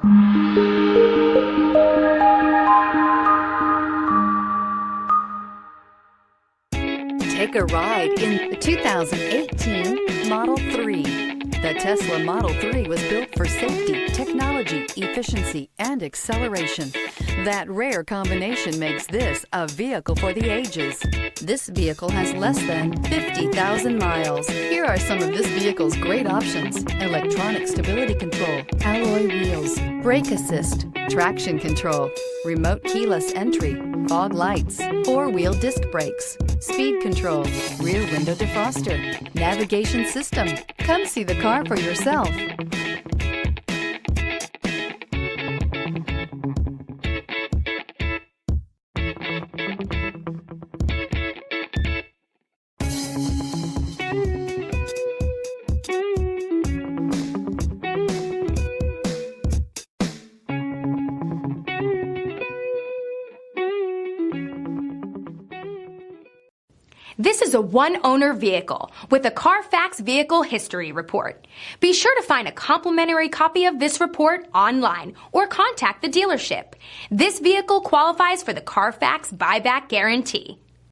Take a ride in the 2018 Model 3. The Tesla Model 3 was built for safety, technology, efficiency, and acceleration. That rare combination makes this a vehicle for the ages. This vehicle has less than 50,000 miles. Here are some of this vehicle's great options: electronic stability control, alloy wheels, brake assist, traction control, remote keyless entry, fog lights, four-wheel disc brakes, speed control, rear window defroster, navigation system. Come see the car for yourself. This is a one-owner vehicle with a CARFAX Vehicle History Report. Be sure to find a complimentary copy of this report online or contact the dealership. This vehicle qualifies for the CARFAX Buyback Guarantee.